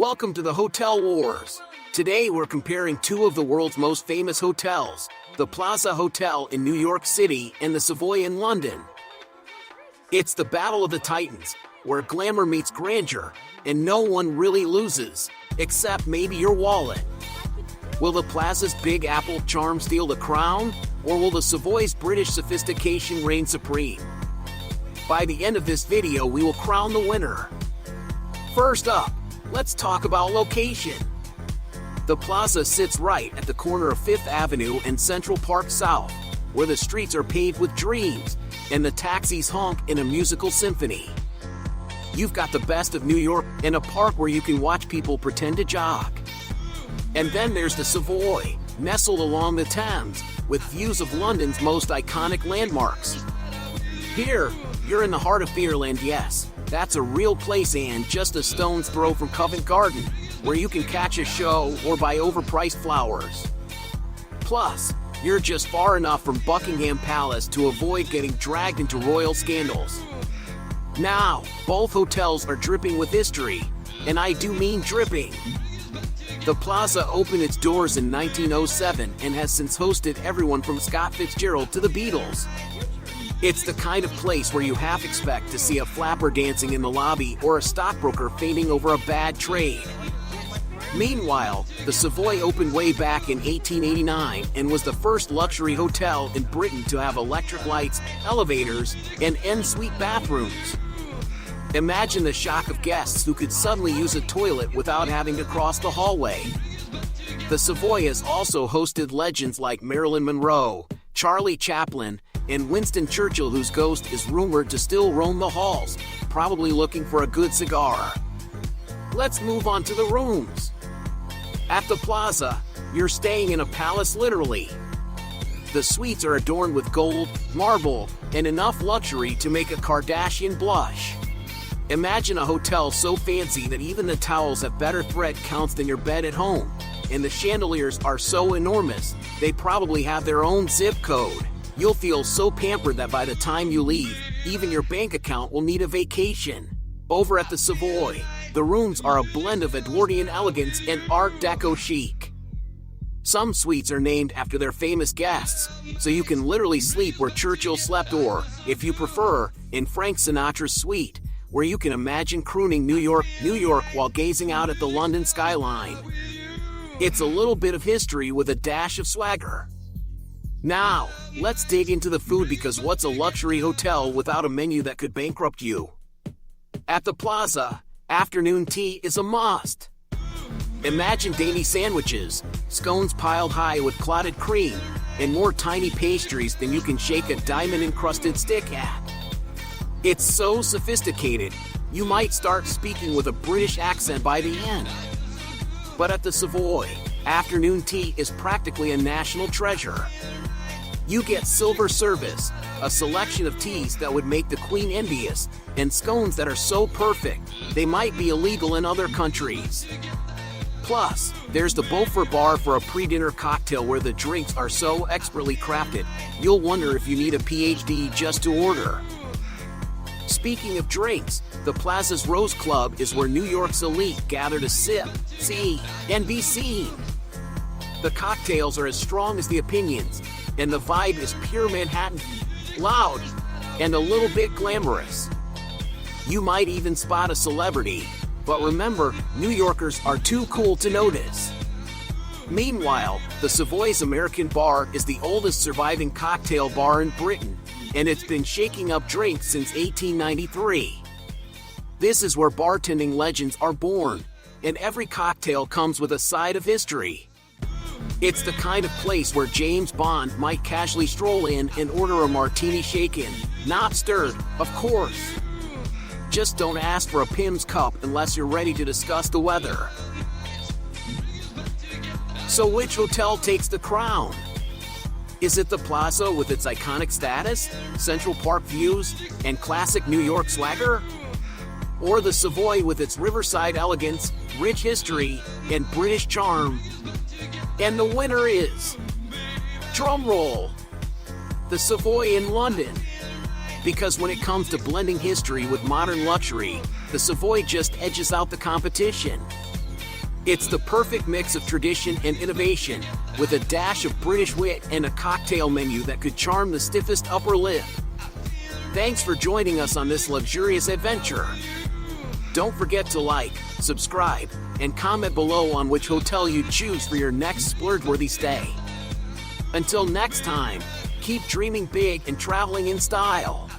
Welcome to the Hotel Wars. Today we're comparing two of the world's most famous hotels, the Plaza Hotel in New York City and the Savoy in London. It's the battle of the titans, where glamour meets grandeur, and no one really loses, except maybe your wallet. Will the Plaza's Big Apple charm steal the crown, or will the Savoy's British sophistication reign supreme? By the end of this video we will crown the winner. First up, let's talk about location. The Plaza sits right at the corner of 5th Avenue and Central Park South, where the streets are paved with dreams, and the taxis honk in a musical symphony. You've got the best of New York and a park where you can watch people pretend to jog. And then there's the Savoy, nestled along the Thames, with views of London's most iconic landmarks. Here, you're in the heart of Fairyland, yes. That's a real place and just a stone's throw from Covent Garden, where you can catch a show or buy overpriced flowers. Plus, you're just far enough from Buckingham Palace to avoid getting dragged into royal scandals. Now, both hotels are dripping with history, and I do mean dripping. The Plaza opened its doors in 1907 and has since hosted everyone from Scott Fitzgerald to the Beatles. It's the kind of place where you half expect to see a flapper dancing in the lobby or a stockbroker fainting over a bad trade. Meanwhile, the Savoy opened way back in 1889 and was the first luxury hotel in Britain to have electric lights, elevators, and en-suite bathrooms. Imagine the shock of guests who could suddenly use a toilet without having to cross the hallway. The Savoy has also hosted legends like Marilyn Monroe, Charlie Chaplin, and Winston Churchill, whose ghost is rumored to still roam the halls, probably looking for a good cigar. Let's move on to the rooms. At the Plaza, you're staying in a palace literally. The suites are adorned with gold, marble, and enough luxury to make a Kardashian blush. Imagine a hotel so fancy that even the towels have better thread counts than your bed at home, and the chandeliers are so enormous, they probably have their own zip code. You'll feel so pampered that by the time you leave, even your bank account will need a vacation. Over at the Savoy, the rooms are a blend of Edwardian elegance and Art Deco chic. Some suites are named after their famous guests, so you can literally sleep where Churchill slept or, if you prefer, in Frank Sinatra's suite, where you can imagine crooning New York, New York while gazing out at the London skyline. It's a little bit of history with a dash of swagger. Now, let's dig into the food, because what's a luxury hotel without a menu that could bankrupt you? At the Plaza, afternoon tea is a must. Imagine dainty sandwiches, scones piled high with clotted cream, and more tiny pastries than you can shake a diamond-encrusted stick at. It's so sophisticated, you might start speaking with a British accent by the end. But at the Savoy, afternoon tea is practically a national treasure. You get silver service, a selection of teas that would make the Queen envious, and scones that are so perfect, they might be illegal in other countries. Plus, there's the Beaufort Bar for a pre-dinner cocktail where the drinks are so expertly crafted, you'll wonder if you need a PhD just to order. Speaking of drinks, the Plaza's Rose Club is where New York's elite gather to sip, see, and be seen. The cocktails are as strong as the opinions, and the vibe is pure Manhattan, loud, and a little bit glamorous. You might even spot a celebrity, but remember, New Yorkers are too cool to notice. Meanwhile, the Savoy's American Bar is the oldest surviving cocktail bar in Britain, and it's been shaking up drinks since 1893. This is where bartending legends are born, and every cocktail comes with a side of history. It's the kind of place where James Bond might casually stroll in and order a martini shaken, not stirred, of course. Just don't ask for a Pim's cup unless you're ready to discuss the weather. So which hotel takes the crown? Is it the Plaza with its iconic status, Central Park views, and classic New York swagger? Or the Savoy with its riverside elegance, rich history, and British charm? And the winner is, drumroll, the Savoy in London. Because when it comes to blending history with modern luxury, the Savoy just edges out the competition. It's the perfect mix of tradition and innovation, with a dash of British wit and a cocktail menu that could charm the stiffest upper lip. Thanks for joining us on this luxurious adventure. Don't forget to like, subscribe, and comment below on which hotel you choose for your next splurge-worthy stay. Until next time, keep dreaming big and traveling in style.